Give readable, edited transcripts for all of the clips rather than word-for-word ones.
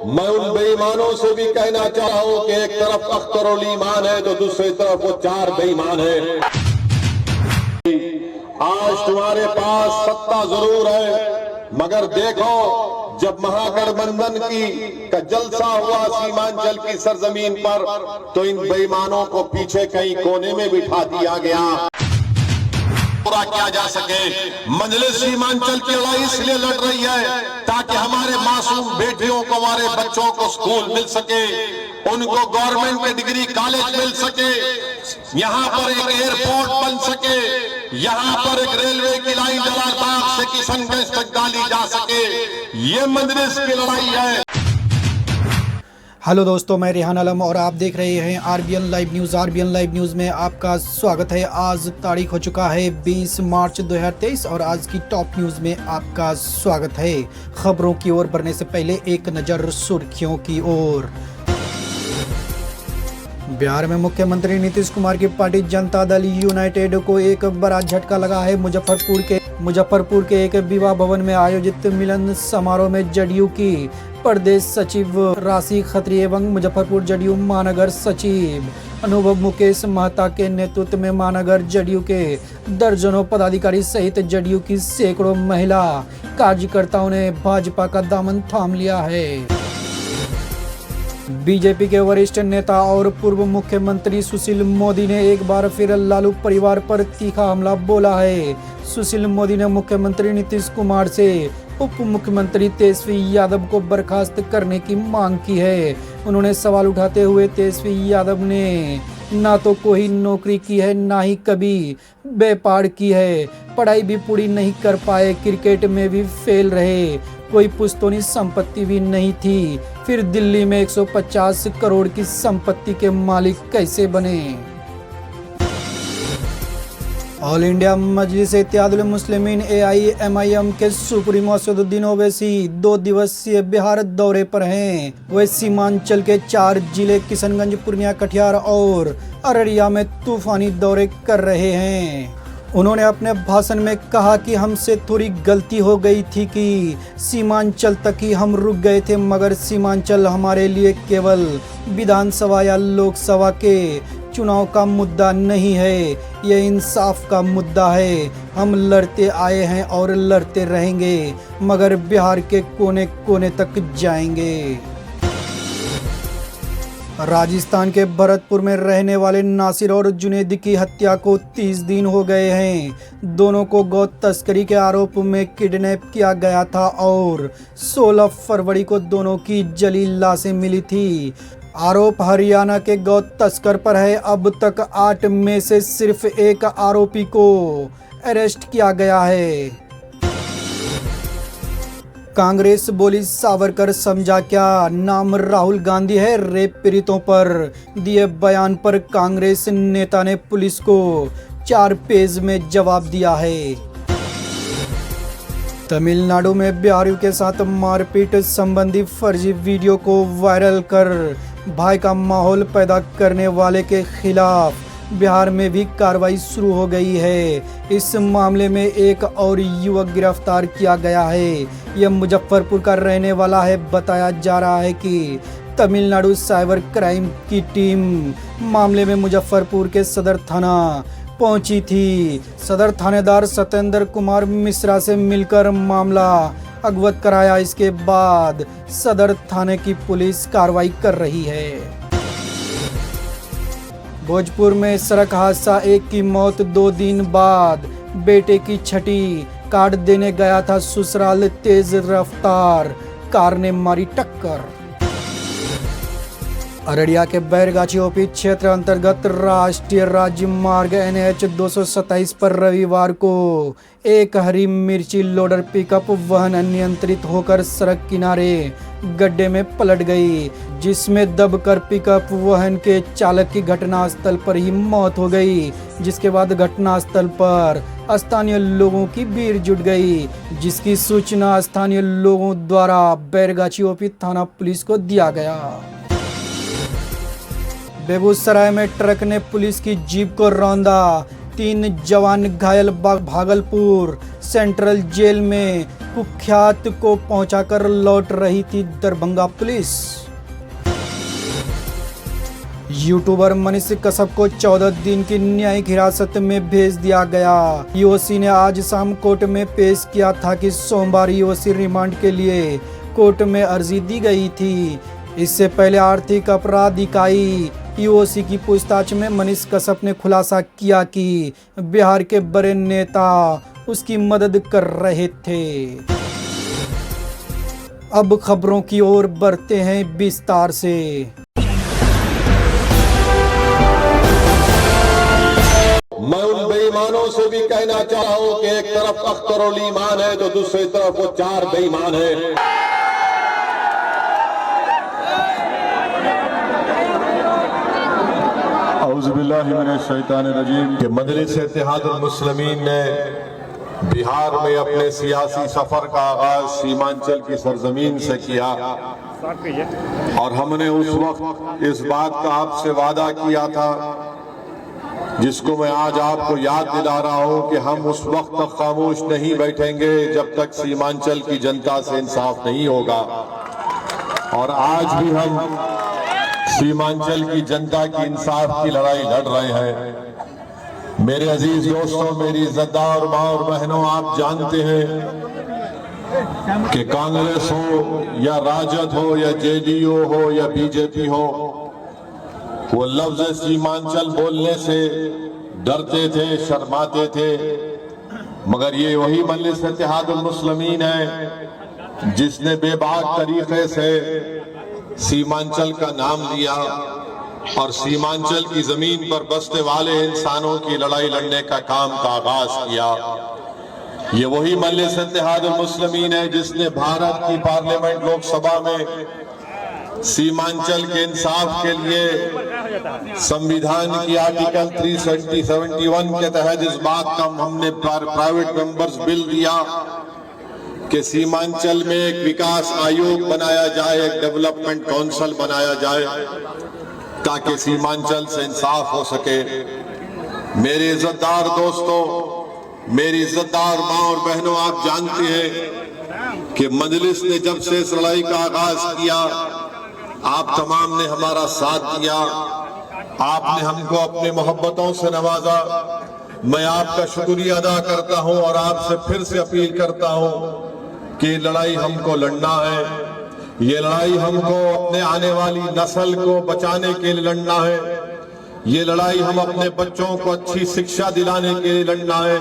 मैं उन बेईमानों से भी कहना चाह रहा हूं कि एक तरफ अख्तरुल ईमान है तो दूसरी तरफ वो 4 बेईमान है। आज तुम्हारे पास सत्ता जरूर है, मगर देखो जब महागठबंधन का जलसा हुआ सीमांचल की सरजमीन पर तो इन बेईमानों को पीछे कहीं कोने में बिठा दिया गया। पूरा किया जा सके। मजलिस सीमांचल की लड़ाई इसलिए लड़ रही है ताकि हमारे मासूम बेटियों को, हमारे बच्चों को स्कूल मिल सके, उनको गवर्नमेंट के डिग्री कॉलेज मिल सके, यहाँ पर एक एयरपोर्ट बन सके, यहाँ पर एक रेलवे की लाइन जलालबाग से किशनगंज तक डाली जा सके। ये मजलिस की लड़ाई है। हेलो दोस्तों, मैं रेहान आलम और आप देख रहे हैं RBN live news. RBN live news में आपका स्वागत है। आज तारीख हो चुका है 20 मार्च 2023 और आज की टॉप न्यूज़ में आपका स्वागत है। खबरों की ओर बढ़ने से पहले एक नज़र सुर्खियों की ओर। बिहार में मुख्यमंत्री नीतीश कुमार की पार्टी जनता दल यूनाइटेड को एक बड़ा झटका लगा है। मुजफ्फरपुर के एक विवाह भवन में आयोजित मिलन समारोह में जदयू की प्रदेश सचिव राशि खत्री एवं मुजफ्फरपुर जदयू महानगर सचिव अनुभव मुकेश महता के नेतृत्व में महानगर जदयू के दर्जनों पदाधिकारी सहित जदयू की सैकड़ों महिला कार्यकर्ताओं ने भाजपा का दामन थाम लिया है। बीजेपी के वरिष्ठ नेता और पूर्व मुख्यमंत्री सुशील मोदी ने एक बार फिर लालू परिवार पर तीखा हमला बोला है। सुशील मोदी ने मुख्यमंत्री नीतीश कुमार से उप मुख्यमंत्री तेजस्वी यादव को बर्खास्त करने की मांग की है। उन्होंने सवाल उठाते हुए तेजस्वी यादव ने ना तो कोई नौकरी की है, ना ही कभी व्यापार की है, पढ़ाई भी पूरी नहीं कर पाए, क्रिकेट में भी फेल रहे, कोई पुश्तौनी संपत्ति भी नहीं थी, फिर दिल्ली में 150 करोड़ की संपत्ति के मालिक कैसे बने। ऑल इंडिया मजलिस इत्तेहादुल मुस्लिमीन AIMIM के सुप्रीमो असदुद्दीन ओवैसी 2 दिवसीय बिहार दौरे पर हैं। वे सीमांचल के 4 जिले किशनगंज, पूर्णिया, कटिहार और अररिया में तूफानी दौरे कर रहे हैं। उन्होंने अपने भाषण में कहा कि हमसे थोड़ी गलती हो गई थी कि सीमांचल तक ही हम रुक गए थे, मगर सीमांचल हमारे लिए केवल विधानसभा या लोकसभा के चुनाव का मुद्दा नहीं है, ये इंसाफ का मुद्दा है। हम लड़ते आए हैं और लड़ते रहेंगे, मगर बिहार के कोने कोने तक जाएंगे। राजस्थान के भरतपुर में रहने वाले नासिर और जुनेद की हत्या को 30 दिन हो गए हैं। दोनों को गौ तस्करी के आरोप में किडनैप किया गया था और 16 फरवरी को दोनों की जली लाशें मिली थी। आरोप हरियाणा के गौ तस्कर पर है। अब तक 8 में से सिर्फ एक आरोपी को अरेस्ट किया गया है। कांग्रेस बोली सावरकर समझा क्या, नाम राहुल गांधी है। रेप पीड़ितों पर दिए बयान पर कांग्रेस नेता ने पुलिस को 4 पेज में जवाब दिया है। तमिलनाडु में बिहारियों के साथ मारपीट संबंधी फर्जी वीडियो को वायरल कर भय का माहौल पैदा करने वाले के खिलाफ बिहार में भी कार्रवाई शुरू हो गई है। इस मामले में एक और युवक गिरफ्तार किया गया है। यह मुजफ्फरपुर का रहने वाला है। बताया जा रहा है कि तमिलनाडु साइबर क्राइम की टीम मामले में मुजफ्फरपुर के सदर थाना पहुंची थी। सदर थानेदार सत्येंद्र कुमार मिश्रा से मिलकर मामला अवगत कराया। इसके बाद सदर थाने की पुलिस कार्रवाई कर रही है। भोजपुर में सड़क हादसा, एक की मौत 2 दिन बाद। बेटे की छठी काट देने गया था ससुराल, तेज रफ्तार कार ने मारी टक्कर। अररिया के बैरगाछी ओपी क्षेत्र अंतर्गत राष्ट्रीय राजमार्ग NH 227 पर रविवार को एक हरी मिर्ची लोडर पिकअप वाहन अनियंत्रित होकर सड़क किनारे गड्ढे में पलट गई, जिसमें दबकर पिकअप वाहन के चालक की घटनास्थल पर ही मौत हो गई। जिसके बाद घटनास्थल पर स्थानीय लोगों की भीड़ जुट गई, जिसकी सूचना स्थानीय लोगों द्वारा बैरगाछी ओपी थाना पुलिस को दिया गया। बेगूसराय में ट्रक ने पुलिस की जीप को रौंदा, 3 जवान घायल। भागलपुर सेंट्रल जेल में कुख्यात को पहुंचाकर लौट रही थी दरभंगा पुलिस। यूट्यूबर मनीष कश्यप को 14 दिन की न्यायिक हिरासत में भेज दिया गया। ईओसी ने आज शाम कोर्ट में पेश किया था कि सोमवार ईओसी रिमांड के लिए कोर्ट में अर्जी दी गई थी। इससे पहले आर्थिक अपराध इकाई ईओसी की पूछताछ में मनीष कश्यप ने खुलासा किया कि बिहार के बड़े नेता उसकी मदद कर रहे थे। अब खबरों की ओर बढ़ते हैं विस्तार से। मैं उन बेईमानों से भी कहना चाह रहा हूं कि एक तरफ अख्तरुल ईमान है तो दूसरी तरफ वो 4 बेईमान है। औज़ुबिल्लाहिमिनश्शैतानिर्रजीम कि मजलिस इत्तेहादुल मुस्लिमीन ने बिहार में अपने सियासी सफर का आगाज सीमांचल की सरजमीन से किया और हमने उस वक्त इस बात का आपसे वादा किया था जिसको मैं आज आपको याद दिला रहा हूं कि हम उस वक्त तक खामोश नहीं बैठेंगे जब तक सीमांचल की जनता से इंसाफ नहीं होगा। और आज भी हम सीमांचल की जनता की इंसाफ की लड़ाई लड़ रहे हैं। मेरे अजीज दोस्तों, मेरी इज्जतदार माँ और बहनों, आप जानते हैं कि कांग्रेस हो या राजद हो या जेडीयू हो या बीजेपी हो, वो लफ्ज सीमांचल बोलने से डरते थे, शर्माते थे। मगर ये वही मजलिस इत्तेहादुल मुस्लिमीन है जिसने बेबाक तरीके से सीमांचल का नाम लिया और सीमांचल की जमीन पर बसने वाले इंसानों की लड़ाई लड़ने का काम का आगाज किया। ये वही मजलिस इत्तेहादुल मुस्लिमीन है जिसने भारत की पार्लियामेंट लोकसभा में सीमांचल के इंसाफ के लिए संविधान की आर्टिकल 371 के तहत इस बात का हमने प्राइवेट मेंबर्स बिल दिया कि सीमांचल में एक विकास आयोग बनाया जाए, एक डेवलपमेंट काउंसिल बनाया जाए ताकि सीमांचल से इंसाफ हो सके। मेरे इज्जतदार दोस्तों, मेरी इज्जतदार माँ और बहनों, आप जानते हैं कि मजलिस ने जब से इस लड़ाई का आगाज किया, आप तमाम ने हमारा साथ दिया, आपने हमको अपने मोहब्बतों से नवाजा। मैं आपका शुक्रिया अदा करता हूं और आपसे फिर से अपील करता हूं कि लड़ाई हमको लड़ना है। ये लड़ाई हमको अपने आने वाली नस्ल को बचाने के लिए लड़ना है। ये लड़ाई हम अपने बच्चों को अच्छी शिक्षा दिलाने के लिए लड़ना है।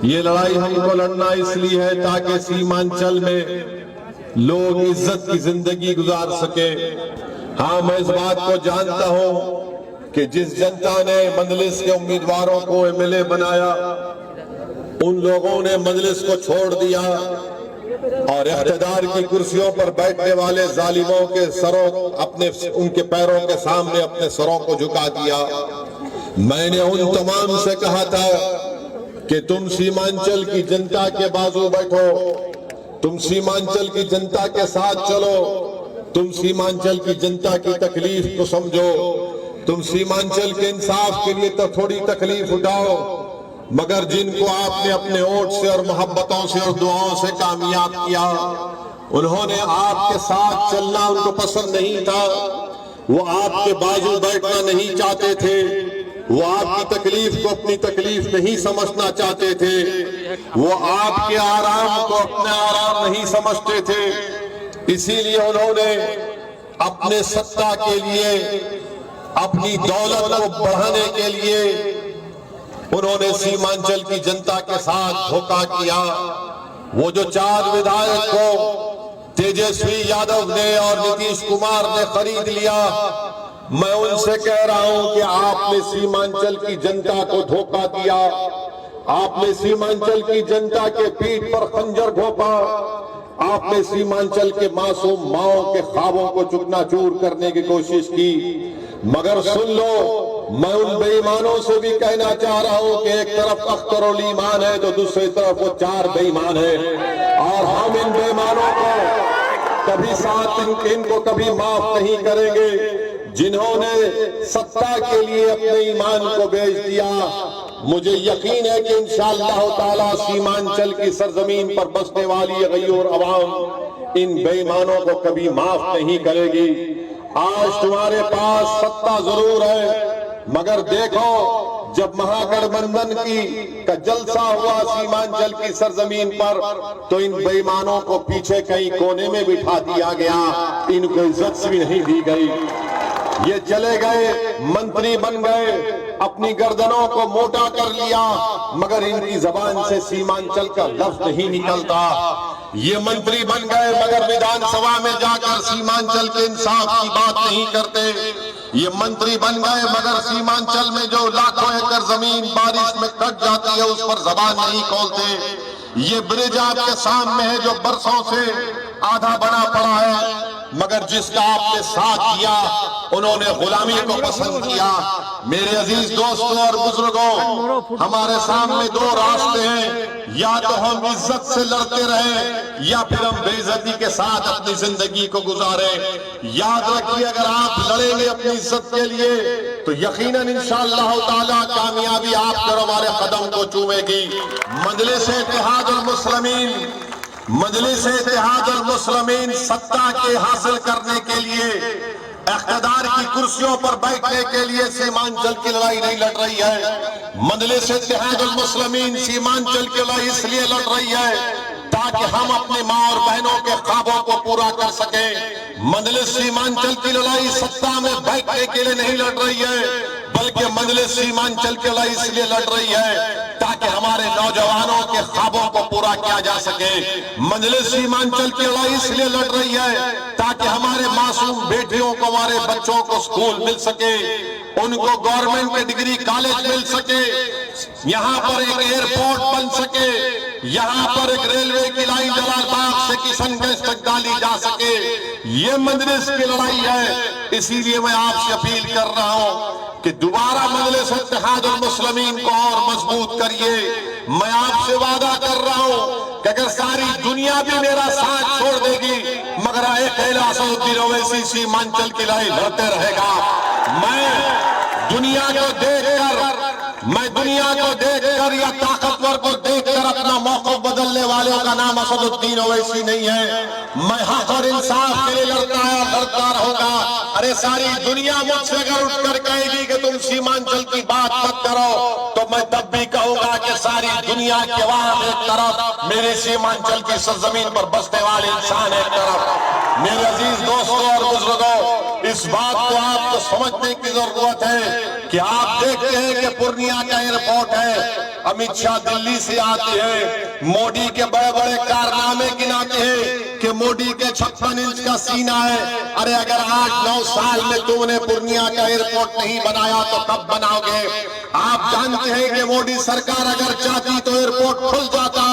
ये लड़ाई हमको लड़ना इसलिए है ताकि सीमांचल में लोग इज्जत की जिंदगी गुजार सके। हाँ, मैं इस बात को जानता हूं कि जिस जनता ने मजलिस के उम्मीदवारों को एमएलए बनाया, उन लोगों ने मजलिस को छोड़ दिया और इख्तिदार की कुर्सियों पर बैठने वाले जालिमों के सरों अपने उनके पैरों के सामने अपने सरों को झुका दिया। मैंने उन तमाम से कहा था कि तुम सीमांचल की जनता के बाजू बैठो, तुम सीमांचल की जनता के साथ चलो, तुम सीमांचल की जनता की तकलीफ को समझो, तुम सीमांचल के इंसाफ के लिए तो थोड़ी तकलीफ उठाओ। मगर जिनको आपने अपने वोट से और मोहब्बतों से और दुआओं से कामयाब किया, उन्होंने आपके साथ चलना उनको पसंद नहीं था। वो आपके बाजू बैठना नहीं चाहते थे, वो आपकी तकलीफ को अपनी तकलीफ नहीं समझना चाहते थे, वो आपके आराम को अपना आराम नहीं समझते थे। इसीलिए उन्होंने अपने सत्ता के लिए, अपनी दौलत को बढ़ाने के लिए उन्होंने सीमांचल की जनता के साथ धोखा किया। वो जो 4 विधायक को तेजस्वी यादव ने और नीतीश कुमार ने खरीद लिया, मैं उनसे कह रहा हूं कि आपने सीमांचल की जनता को धोखा दिया। आपने सीमांचल की जनता के पीठ पर खंजर घोंपा। आपने सीमांचल के मासूम माओं के ख्वाबों को चूकनाचूर करने की कोशिश की। मगर सुन लो, मैं उन बेईमानों से भी कहना चाह रहा हूं कि एक तरफ अख्तरुल ईमान है तो दूसरी तरफ वो 4 बेईमान है, और हम इन बेईमानों को कभी साथ इनको कभी माफ नहीं करेंगे। जिन्होंने सत्ता के लिए अपने ईमान को बेच दिया, मुझे यकीन है कि इंशाअल्लाह ताला सीमांचल की सरजमीन पर बसने वाली गयूर अवाम इन बेईमानों को कभी माफ नहीं करेगी। आज तुम्हारे पास सत्ता जरूर है, मगर देखो जब महागठबंधन का जलसा हुआ सीमांचल की सरजमीन पर तो इन बेईमानों को पीछे कहीं कोने में बिठा दिया गया, इनको इज्जत भी नहीं दी गई। ये चले गए, मंत्री बन गए, अपनी गर्दनों को मोटा कर लिया, मगर इनकी जबान से सीमांचल का लफ्ज नहीं निकलता। ये मंत्री बन गए मगर विधानसभा में जाकर सीमांचल के इंसाफ की बात नहीं करते। ये मंत्री बन गए मगर सीमांचल में जो लाखों एकड़ जमीन बारिश में कट जाती है उस पर जबान नहीं खोलते। ये ब्रिज आपके सामने है जो बरसों से आधा बना पड़ा है, मगर जिसका आपने साथ दिया उन्होंने गुलामी को पसंद किया। मेरे अजीज दोस्तों और बुजुर्गों, हमारे सामने दो रास्ते हैं, या तो हम इज्जत से लड़ते रहे या फिर हम बेइज्जती के साथ अपनी जिंदगी को गुजारे। याद रखिए, अगर आप लड़ेंगे अपनी इज्जत के लिए तो यकीनन इंशाअल्लाह ताला कामयाबी आपके और हमारे कदम को चूमेगी। मजलिस इत्तेहाद और मुस्लिमीन सत्ता के हासिल करने के लिए, इख्तिदार की कुर्सियों पर बैठने के लिए सीमांचल की लड़ाई नहीं लड़ रही है। मजलिस इत्तेहाद और मुस्लिमीन सीमांचल की लड़ाई इसलिए लड़ रही है ताकि हम अपने माँ और बहनों के ख्वाबों को पूरा कर सके। मजलिस सीमांचल की लड़ाई सत्ता में बैठने के लिए नहीं लड़ रही है, बल्कि मजलिस सीमांचल की लड़ाई इसलिए लड़ रही है ताकि हमारे नौजवानों के ख्वाबों को पूरा किया जा सके। मजलिस सीमांचल की लड़ाई इसलिए लड़ रही है ताकि हमारे मासूम बेटियों को, हमारे बच्चों को स्कूल मिल सके, उनको गवर्नमेंट के डिग्री कॉलेज मिल सके, यहाँ पर एक एयरपोर्ट बन सके, यहाँ पर एक रेलवे की लाइन जलालबाग से किशनगंज तक डाली जा सके। ये मजलिस की लड़ाई है। इसीलिए मैं आपसे अपील कर रहा हूँ कि दोबारा मजलिस इत्तेहाद और मुस्लिमीन को और मजबूत करिए। मैं आपसे वादा कर रहा हूँ कि अगर सारी दुनिया भी मेरा साथ छोड़ देगी मगर असदुद्दीन ओवैसी सीमांचल की लड़ाई लड़ते रहेगा। मैं दुनिया को देखकर या ताकतवर को देखकर अपना मौक़िफ़ बदलने वालों का नाम असदुद्दीन ओवैसी नहीं है। मैं हक और इंसाफ के लिए लड़ता रहूंगा। अरे सारी दुनिया मुझसे अगर उठकर कहेगी कि तुम सीमांचल की बात मत करो तो मैं तब भी कहूंगा कि सारी दुनिया के अवाम एक तरफ, मेरे सीमांचल की सरजमीन पर बसने वाले इंसान एक तरफ। मेरे अजीज दोस्तों और बुजुर्गों, इस बात को आपको समझने की जरूरत है कि आप देखते हैं कि पूर्णिया का एयरपोर्ट है, अमित शाह दिल्ली से आते हैं, मोदी के बड़े बड़े कारनामे गिनाते हैं कि मोदी के 56 इंच का सीना है। अरे अगर 8-9 साल में तुमने पूर्णिया का एयरपोर्ट नहीं बनाया तो कब बनाओगे? आप जानते हैं कि मोदी सरकार अगर चाहती तो एयरपोर्ट खुल जाता।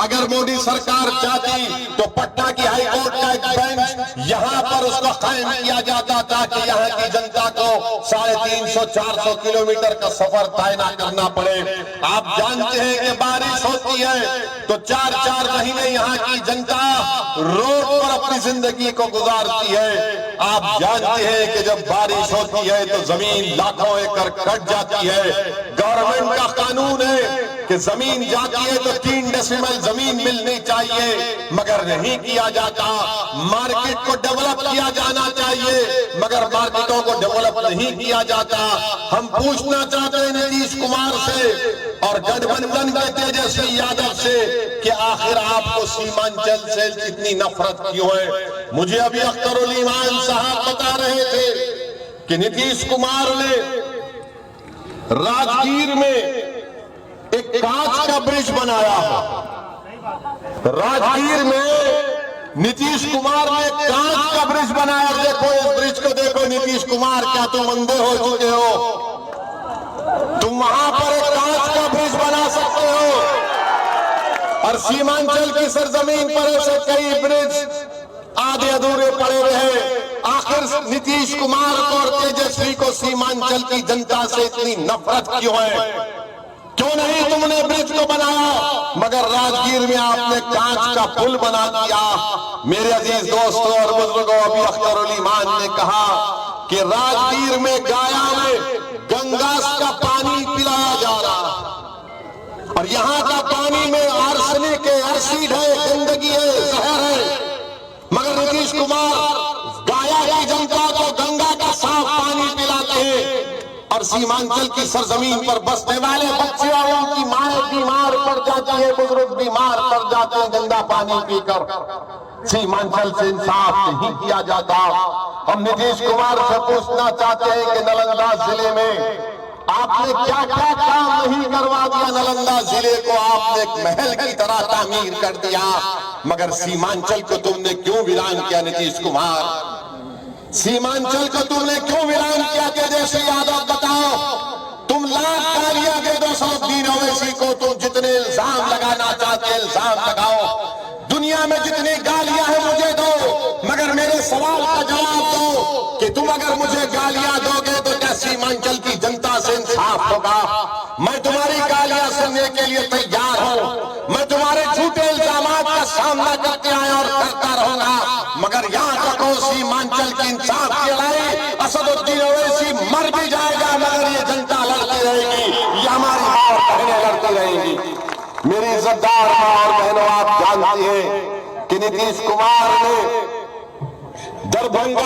अगर मोदी सरकार चाहती तो पटना की हाईकोर्ट का एक बेंच यहाँ पर उसको कायम किया जाता ताकि यहाँ की जनता को 350-400 किलोमीटर का सफर तय न करना पड़े। आप जानते हैं कि बारिश होती है तो 4-4 महीने यहाँ की जनता रोड पर अपनी जिंदगी को गुजारती है। आप जानते हैं कि जब बारिश होती है तो जमीन लाखों एकड़ कट जाती है। गवर्नमेंट का कानून है कि जमीन जाती है तो 3 डेसिमल जमीन मिलनी चाहिए, मगर नहीं किया जाता। मार्केट को डेवलप किया जाना चाहिए मगर मार्केटों को डेवलप नहीं किया जाता। हम पूछना चाहते हैं नीतीश कुमार से और गठबंधन के तेजस्वी यादव से कि आखिर आपको सीमांचल से इतनी नफरत क्यों है? मुझे अभी अख्तरुल ईमान साहब बता रहे थे कि नीतीश कुमार ने राजगीर में एक कांच का ब्रिज बनाया है। राजगीर में नीतीश कुमार ने कांच का ब्रिज बनाया। देखो इस ब्रिज को देखो नीतीश कुमार, क्या तुम अंधे हो चुके हो? तुम वहां पर एक कांच का ब्रिज बना सकते हो और सीमांचल की सरजमीन पर ऐसे कई ब्रिज आधे अधूरे पड़े हुए हैं। आखिर नीतीश कुमार को और तेजस्वी को सीमांचल की जनता से इतनी नफरत क्यों है? क्यों नहीं तुमने ब्रिज को बनाया मगर राजगीर में आपने कांच का पुल बना दिया? मेरे अजीज दोस्तों और बुजुर्गों, अभी अख्तरुल ईमान ने कहा कि राजगीर में गाया में गंगा का पानी पिलाया जा रहा। जनता को गंगा का साफ पानी पिलाते हैं और सीमांचल की सरजमीन पर बसने वाले बच्चे और उनकी माएं बीमार पड़ जाती है, बुजुर्ग बीमार पड़ जाते हैं गंदा पानी पीकर। सीमांचल से इंसाफ नहीं किया जाता। हम नीतीश कुमार से पूछना चाहते हैं कि नालंदा जिले में आपने क्या क्या काम नहीं करवा दिया। नालंदा जिले को आपने एक महल की तरह तामीर कर दिया, मगर सीमांचल को तुमने क्यों वीरान किया नीतीश कुमार? सीमांचल को तुमने क्यों वीरान किया? तेजस्वी यादव बताओ। तुम लाख गालियां दे दो सलाउद्दीन ओवैसी को, तुम जितने इल्जाम लगाना चाहते हैं इल्जाम लगाओ। दुनिया में जितनी गालियां हैं मुझे दो, मगर मेरे सवाल का जवाब दो कि तुम अगर मुझे गालियां दोगे तो क्या सीमांचल की जनता से इंसाफ होगा? मैं तुम्हारी गालियां सुनने के लिए तैयार हूं। मैं तुम्हारे झूठे इल्जामात का सामना करते आया और करता रहूंगा, मगर यहाँ तक हो सीमांचल की इंसाफ की लड़ाई असदुद्दीन ओवैसी मर भी जाएगा, मगर ये जनता लड़ती रहेगी, ये हमारी मां और बहनें लड़ती रहेंगी। मेरी इज्जतदार मां और बहनों, आप जानती हैं कि नीतीश कुमार ने दरभंगा